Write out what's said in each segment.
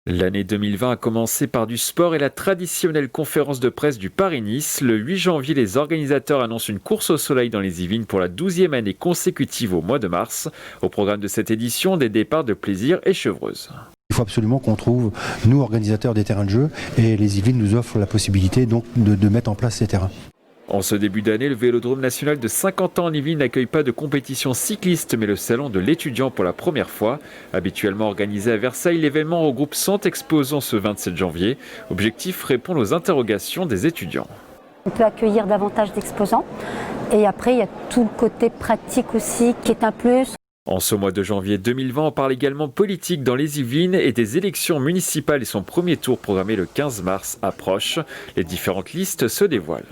L'année 2020 a commencé par du sport et la traditionnelle conférence de presse du Paris-Nice. Le 8 janvier, les organisateurs annoncent une course au soleil dans les Yvelines pour la 12e année consécutive au mois de mars. Au programme de cette édition, des départs de plaisir et Chevreuse. Il faut absolument qu'on trouve, nous organisateurs des terrains de jeu, et les Yvelines nous offrent la possibilité donc de mettre en place ces terrains. En ce début d'année, le Vélodrome national de 50 ans en Yvelines n'accueille pas de compétition cycliste, mais le salon de l'étudiant pour la première fois. Habituellement organisé à Versailles, l'événement regroupe 100 exposants ce 27 janvier. Objectif, répondre aux interrogations des étudiants. On peut accueillir davantage d'exposants et après il y a tout le côté pratique aussi qui est un plus. En ce mois de janvier 2020, on parle également politique dans les Yvelines et des élections municipales et son premier tour programmé le 15 mars approche. Les différentes listes se dévoilent.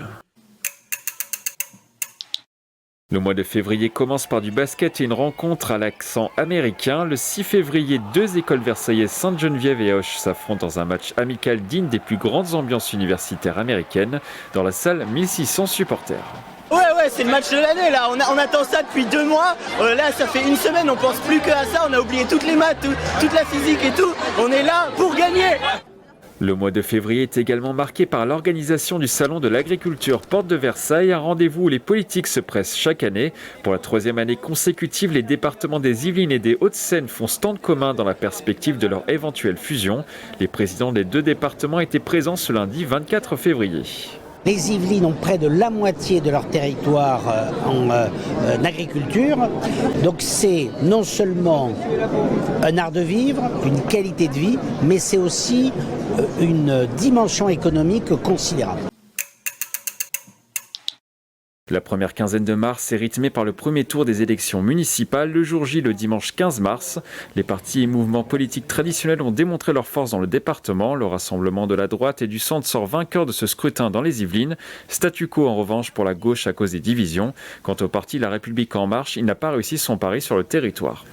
Le mois de février commence par du basket et une rencontre à l'accent américain. Le 6 février, deux écoles versaillaises Sainte-Geneviève et Auch s'affrontent dans un match amical digne des plus grandes ambiances universitaires américaines. Dans la salle, 1600 supporters. Ouais, c'est le match de l'année là, on attend ça depuis 2 mois, là ça fait une semaine, on pense plus que à ça, on a oublié toutes les maths, toute la physique et tout, on est là pour gagner. Le mois de février est également marqué par l'organisation du Salon de l'Agriculture Porte de Versailles, un rendez-vous où les politiques se pressent chaque année. Pour la 3e année consécutive, les départements des Yvelines et des Hauts-de-Seine font stand commun dans la perspective de leur éventuelle fusion. Les présidents des deux départements étaient présents ce lundi 24 février. Les Yvelines ont près de la moitié de leur territoire en agriculture. Donc c'est non seulement un art de vivre, une qualité de vie, mais c'est aussi une dimension économique considérable. La première quinzaine de mars est rythmée par le premier tour des élections municipales. Le jour J, le dimanche 15 mars, les partis et mouvements politiques traditionnels ont démontré leur force dans le département. Le Rassemblement de la droite et du centre sort vainqueur de ce scrutin dans les Yvelines. Statu quo en revanche pour la gauche à cause des divisions. Quant au parti La République en marche, il n'a pas réussi son pari sur le territoire.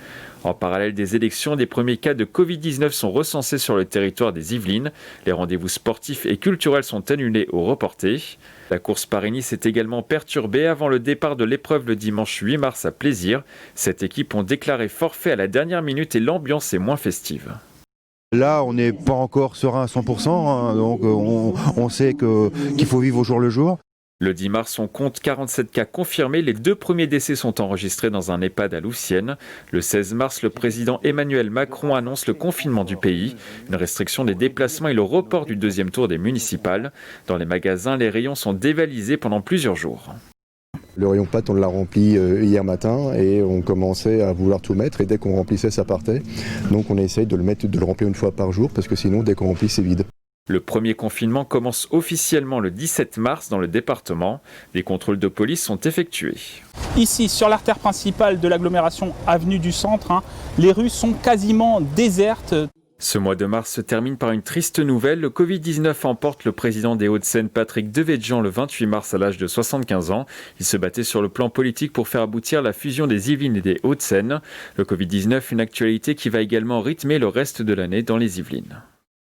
En parallèle des élections, des premiers cas de Covid-19 sont recensés sur le territoire des Yvelines. Les rendez-vous sportifs et culturels sont annulés ou reportés. La course Paris-Nice est également perturbée avant le départ de l'épreuve le dimanche 8 mars à Plaisir. Cette équipe ont déclaré forfait à la dernière minute et l'ambiance est moins festive. Là, on n'est pas encore serein à 100%, donc on sait qu'il faut vivre au jour le jour. Le 10 mars, on compte 47 cas confirmés. Les 2 premiers décès sont enregistrés dans un EHPAD à Louvciennes. Le 16 mars, le président Emmanuel Macron annonce le confinement du pays, une restriction des déplacements et le report du 2e tour des municipales. Dans les magasins, les rayons sont dévalisés pendant plusieurs jours. Le rayon pâtes, on l'a rempli hier matin et on commençait à vouloir tout mettre et dès qu'on remplissait, ça partait. Donc on essaye de le remplir une fois par jour parce que sinon, dès qu'on remplit, c'est vide. Le premier confinement commence officiellement le 17 mars dans le département. Des contrôles de police sont effectués. Ici, sur l'artère principale de l'agglomération avenue du Centre, les rues sont quasiment désertes. Ce mois de mars se termine par une triste nouvelle. Le Covid-19 emporte le président des Hauts-de-Seine, Patrick Devedjian, le 28 mars à l'âge de 75 ans. Il se battait sur le plan politique pour faire aboutir la fusion des Yvelines et des Hauts-de-Seine. Le Covid-19, une actualité qui va également rythmer le reste de l'année dans les Yvelines.